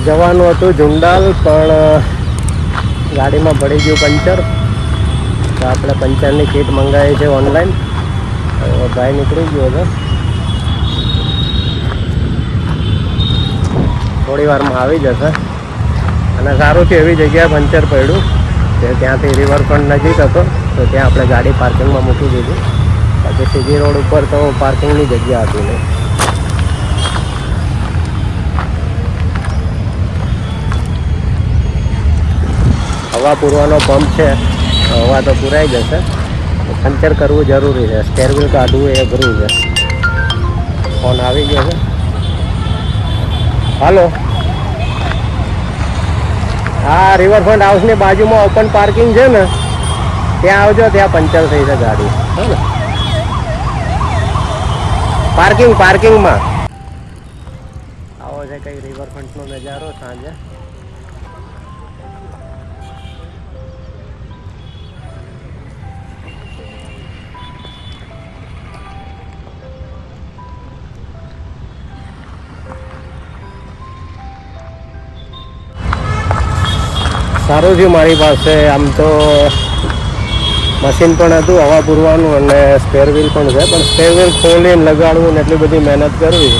જવાનું હતું જુંડાલ, પણ ગાડીમાં પડી ગયું પંચર. તો આપણે પંચરની કીટ મંગાવી છે ઓનલાઈન. ભાઈ નીકળી ગયો છે, થોડી વારમાં આવી જશે. અને સારું છે, એવી જગ્યાએ પંચર પડ્યું કે ત્યાંથી રિવરફ્રન્ટ નજીક હતો, તો ત્યાં આપણે ગાડી પાર્કિંગમાં મૂકી દીધી. બાકી સીજી રોડ ઉપર તો પાર્કિંગની જગ્યા હતી નહીં. હવા પૂરવાનો પંપ છે, હવા તો પૂરાઈ જશે. પંચર કરવું જરૂરી છે, સ્પેર વ્હીલ કાઢવું એ અઘરું છે. ફોન આવી ગયો છે. હાલો, હા, રિવરફ્રન્ટ હાઉસની બાજુમાં ઓપન પાર્કિંગ છે ને, ત્યાં આવજો. ત્યાં પંચર થઈ છે ગાડી. હે ને, પાર્કિંગમાં આવો છે કંઈ રિવરફ્રન્ટનો નજારો સાંજે. સારું થયું મારી પાસે આમ તો મશીન પણ હતું હવા પૂરવાનું, અને સ્પેર વ્હીલ પણ છે. પણ સ્પેર વ્હીલ ખોલીને લગાડવું ને એટલી બધી મહેનત કરવી,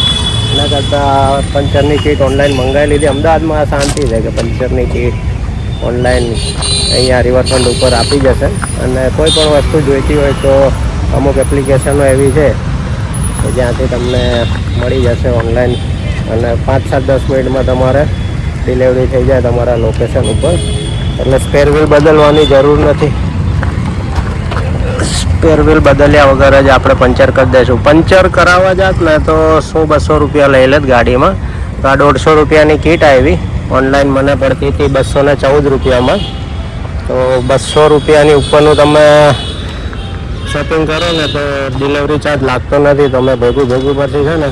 એના કરતાં પંચરની કીટ ઓનલાઈન મંગાવી લીધી. અમદાવાદમાં શાંતિ છે કે પંચરની કીટ ઓનલાઈન અહીંયા રિવરફ્રન્ટ ઉપર આપી જશે. અને કોઈ પણ વસ્તુ જોઈતી હોય તો અમુક એપ્લિકેશનો એવી છે કે જ્યાંથી તમને મળી જશે ઓનલાઈન, અને 5-7-10 મિનિટમાં તમારે ડિલિવરી થઈ જાય તમારા લોકેશન ઉપર. એટલે સ્પેર વ્હીલ બદલવાની જરૂર નથી. સ્પેર વ્હીલ બદલ્યા વગર જ આપણે પંચર કરી દઈશું. પંચર કરાવવા જાત ને તો 100-200 રૂપિયા લઈ લેત ગાડીમાં. તો આ 150 રૂપિયાની કીટ આવી. ઓનલાઈન મને પડતી હતી 214 રૂપિયામાં. તો 200 રૂપિયાની ઉપરનું તમે શોપિંગ કરો ને તો ડિલિવરી ચાર્જ લાગતો નથી. તો મેં ભેગું પરથી છે ને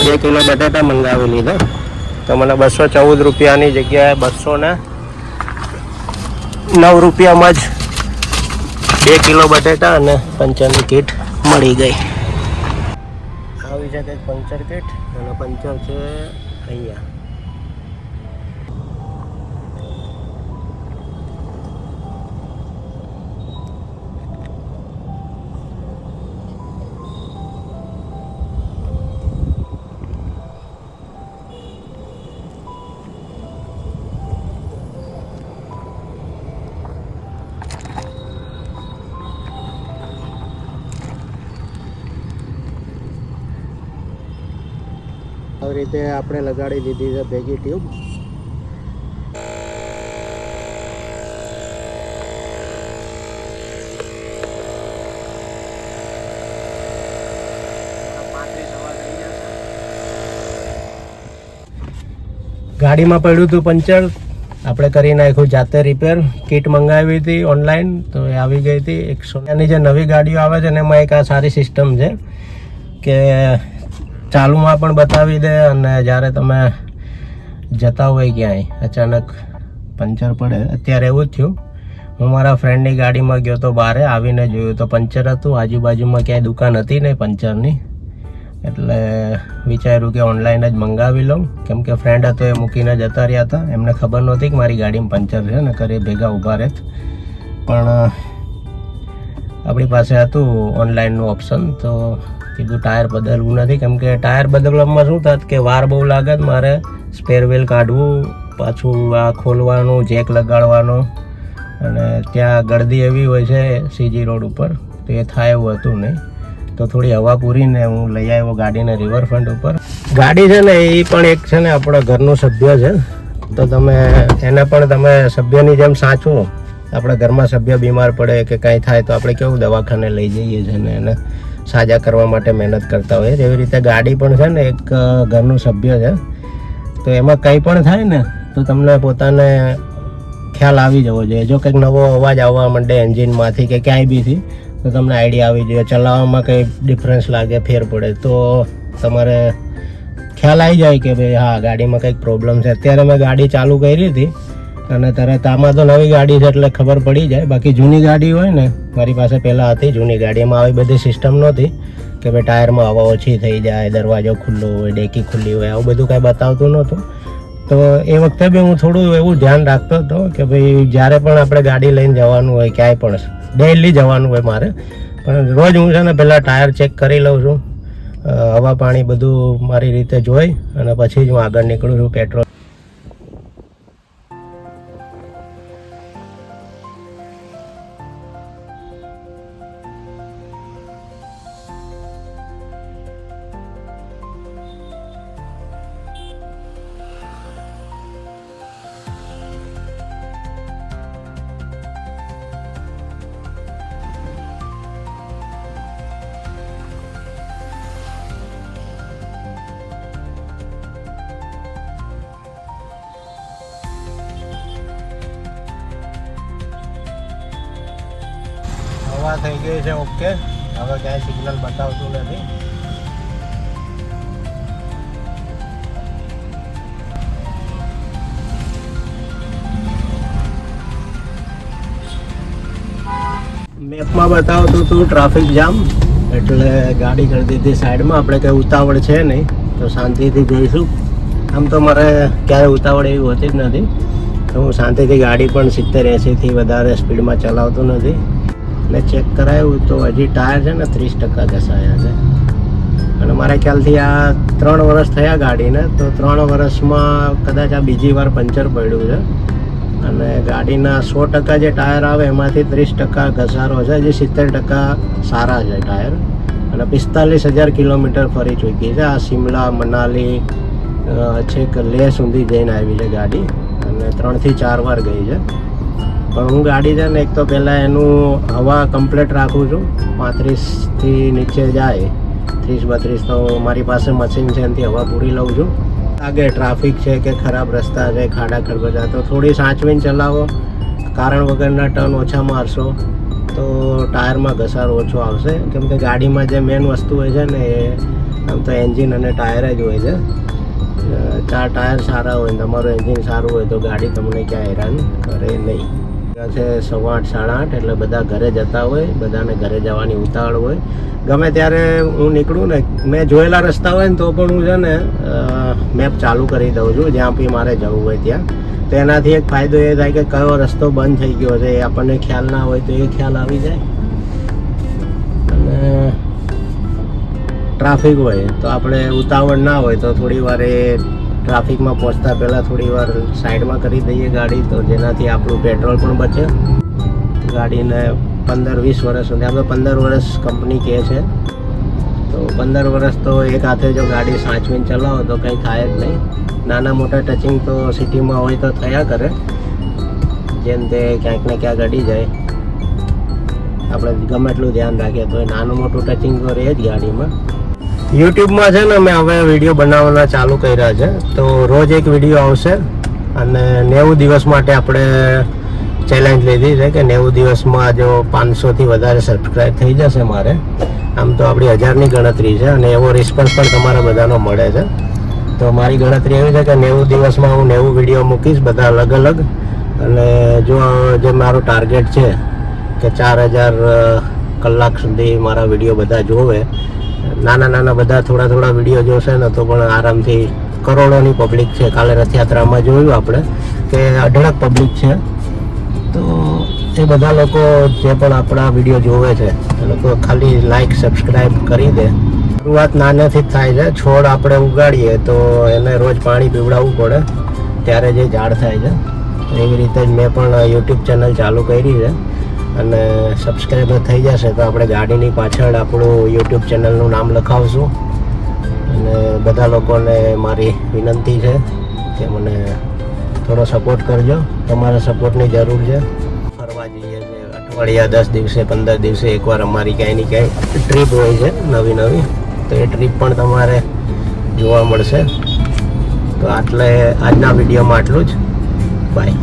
2 કિલો બટાટા મંગાવી લીધા. તો મને 214 રૂપિયાની જગ્યાએ 209 રૂપિયામાં જ 2 કિલો બટેટા અને પંચરની કીટ મળી ગઈ. આવી છે કંઈક પંચર કીટ, અને પંચર છે અહીંયા. આવી રીતે આપણે લગાડી દીધી છે ભેગી ટ્યુબ. ગાડીમાં પડ્યું હતું પંચર, આપણે કરી નાખ્યું જાતે રિપેર. કીટ મંગાવી હતી ઓનલાઈન, તો એ આવી ગઈ હતી. 100ની જે નવી ગાડીઓ આવે છે ને એમાં એક આ સારી સિસ્ટમ છે કે ચાલુમાં પણ બતાવી દે, અને જ્યારે તમે જતા હોય ક્યાંય અચાનક પંચર પડે. અત્યારે એવું જ થયું. હું મારા ફ્રેન્ડની ગાડીમાં ગયો તો બહારે આવીને જોયું તો પંચર હતું. આજુબાજુમાં ક્યાંય દુકાન હતી નહીં પંચરની, એટલે વિચાર્યું કે ઓનલાઈન જ મંગાવી લઉં. કેમ કે ફ્રેન્ડ હતો એ મૂકીને જતા રહ્યા હતા. એમને ખબર નહોતી કે મારી ગાડીમાં પંચર છે, ને કરે ભેગા ઊભા રહેત. પણ આપણી પાસે હતું ઓનલાઈનનું ઓપ્શન, તો કીધું ટાયર બદલવું નથી. કેમ કે ટાયર બદલવામાં શું થાત કે વાર બહુ લાગે. મારે સ્પેર વ્હીલ કાઢવું, પાછું આ ખોલવાનું, જેક લગાડવાનો, અને ત્યાં ગળદી એવી હોય છે સીજી રોડ ઉપર, તો એ થાય એવું હતું નહીં. તો થોડી હવા પૂરીને હું લઈ આવ્યો ગાડીને રિવરફ્રન્ટ ઉપર. ગાડી છે ને એ પણ એક છે ને આપણા ઘરનું સભ્ય છે, તો તમે એને પણ તમે સભ્યની જેમ સાચવો. આપણા ઘરમાં સભ્ય બીમાર પડે કે કાંઈ થાય તો આપણે કેવું દવાખાને લઈ જઈએ છીએ ને એને સાજા કરવા માટે મહેનત કરતા હોઈએ. એવી રીતે ગાડી પણ છે ને એક ઘરનું સભ્ય છે. તો એમાં કંઈ પણ થાય ને તો તમને પોતાને ખ્યાલ આવી જવો જોઈએ. જો કંઈક નવો અવાજ આવવા માંડે એન્જિનમાંથી કે ક્યાંય બીથી, તો તમને આઈડિયા આવી જોઈએ. ચલાવવામાં કંઈ ડિફરન્સ લાગે, ફેર પડે, તો તમારે ખ્યાલ આવી જાય કે ભાઈ હા ગાડીમાં કંઈક પ્રોબ્લેમ છે. અત્યારે મેં ગાડી ચાલુ કરી હતી અને તરત આમાં તો નવી ગાડી છે એટલે ખબર પડી જાય. બાકી જૂની ગાડી હોય ને, મારી પાસે પહેલાં હતી જૂની ગાડીમાં આવી બધી સિસ્ટમ નહોતી કે ભાઈ ટાયરમાં હવા ઓછી થઈ જાય, દરવાજો ખુલ્લો હોય, ડેકી ખુલ્લી હોય, આવું બધું કાંઈ બતાવતું નહોતું. તો એ વખતે બી હું થોડું એવું ધ્યાન રાખતો હતો કે ભાઈ જ્યારે પણ આપણે ગાડી લઈને જવાનું હોય ક્યાંય પણ ડેલી જવાનું હોય મારે, પણ રોજ હું છે ને પહેલાં ટાયર ચેક કરી લઉં છું, હવા પાણી બધું મારી રીતે જોઈ અને પછી જ હું આગળ નીકળું છું પેટ્રોલ. હવા થઈ ગઈ છે ઓકે, હવે ક્યાંય સિગ્નલ બતાવતું નથી. મેપમાં બતાવતું હતું ટ્રાફિક જામ, એટલે ગાડી કરી દીધી સાઈડમાં. આપણે કંઈ ઉતાવળ છે નહીં તો શાંતિથી જઈશું. આમ તો મારે ક્યારે ઉતાવળ એવી હોતી જ નથી, તો હું શાંતિથી ગાડી પણ 70-80થી વધારે સ્પીડમાં ચલાવતો નથી. મેં ચેક કરાવ્યું તો હજી ટાયર છે ને 30% ઘસાયા છે, અને મારા ખ્યાલથી આ 3 વર્ષ થયા ગાડીને, તો 3 વર્ષમાં કદાચ આ બીજી વાર પંચર પડ્યું છે. અને ગાડીના 100% જે ટાયર આવે એમાંથી 30% ઘસારો છે, જે 70% સારા છે ટાયર. અને 45,000 કિલોમીટર ફરી ચૂકી છે. આ શિમલા મનાલી છેક લેહ સુધી જઈને આવી છે ગાડી, અને 3 થી 4 વાર ગઈ છે. પણ હું ગાડી છે ને એક તો પહેલાં એનું હવા કમ્પ્લીટ રાખું છું, 35થી નીચે જાય 30-32 તો મારી પાસે મશીન છે, એનાથી હવા પૂરી લઉં છું. આગળ ટ્રાફિક છે કે ખરાબ રસ્તા છે, ખાડા ખરબચા, તો થોડી સાચવીને ચલાવો. કારણ વગરના ટર્ન ઓછા મારશો તો ટાયરમાં ઘસારો ઓછો આવશે. કેમ કે ગાડીમાં જે મેઇન વસ્તુ હોય છે ને એ આમ તો એન્જિન અને ટાયર જ હોય છે. 4 ટાયર સારા હોય, તમારું એન્જિન સારું હોય તો ગાડી તમને ક્યાં હેરાન કરે નહીં. છે 8:30 8:30, એટલે બધા ઘરે જતા હોય, બધાને ઘરે જવાની ઉતાવળ હોય. ગમે ત્યારે હું નીકળું ને, મેં જોયેલા રસ્તા હોય ને તો પણ હું છે ને મેપ ચાલુ કરી દઉં છું જ્યાં બી મારે જવું હોય ત્યાં. તો એનાથી એક ફાયદો એ થાય કે કયો રસ્તો બંધ થઈ ગયો છે એ આપણને ખ્યાલ ના હોય તો એ ખ્યાલ આવી જાય. અને ટ્રાફિક હોય તો આપણે ઉતાવળ ના હોય તો થોડી વાર એ ટ્રાફિકમાં પહોંચતા પહેલાં થોડી વાર સાઈડમાં કરી દઈએ ગાડી, તો જેનાથી આપણું પેટ્રોલ પણ બચે. ગાડીને 15-20 વર્ષ સુધી, આપણે 15 વર્ષ કંપની કહે છે, તો 15 વર્ષ તો એક હાથે જો ગાડી સાચવીને ચલાવો તો કંઈ થાય જ નહીં. નાના મોટા ટચિંગ તો સિટીમાં હોય તો થયા કરે, જેમ તે ક્યાંક ને ક્યાંક અડી જાય. આપણે ગમે એટલું ધ્યાન રાખીએ તો નાનું મોટું ટચિંગ તો રહે જ ગાડીમાં. યુટ્યુબમાં છે ને મેં હવે વિડીયો બનાવવાના ચાલુ કર્યા છે, તો રોજ એક વિડીયો આવશે. અને 90 દિવસ માટે આપણે ચેલેન્જ લીધી છે કે 90 દિવસમાં જો 500થી વધારે સબસ્ક્રાઈબ થઈ જશે મારે, આમ તો આપણી 1000ની ગણતરી છે, અને એવો રિસ્પોન્સ પણ તમારા બધાનો મળે છે. તો મારી ગણતરી એવી છે કે 90 દિવસમાં હું 90 વિડીયો મૂકીશ, બધા અલગ અલગ. અને જો જે મારું ટાર્ગેટ છે કે 4000 કલાક સુધી મારા વિડીયો બધા જોવે, નાના બધા થોડા વિડીયો જોશે ને તો પણ આરામથી કરોડોની પબ્લિક છે. કાલે રથયાત્રામાં જોયું આપણે કે અઢળક પબ્લિક છે. તો એ બધા લોકો જે પણ આપણા વિડીયો જોવે છે એ લોકો ખાલી લાઈક સબસ્ક્રાઈબ કરી દે. શરૂઆત નાનેથી જ થાય છે. છોડ આપણે ઉગાડીએ તો એને રોજ પાણી પીવડાવવું પડે, ત્યારે જે ઝાડ થાય છે. એવી રીતે જ મેં પણ યુટ્યુબ ચેનલ ચાલુ કરી છે, અને સબસ્ક્રાઈબર થઈ જશે તો આપણે ગાડીની પાછળ આપણું યુટ્યુબ ચેનલનું નામ લખાવશું. અને બધા લોકોને મારી વિનંતી છે કે મને થોડો સપોર્ટ કરજો, તમારા સપોર્ટની જરૂર છે. ફરવા જઈએ છીએ અઠવાડિયા 10 દિવસે 15 દિવસે એકવાર અમારી ક્યાંય ને ક્યાંય ટ્રીપ હોય છે નવી, તો એ ટ્રીપ પણ તમારે જોવા મળશે. તો આજના વિડીયોમાં આટલું જ. બાય.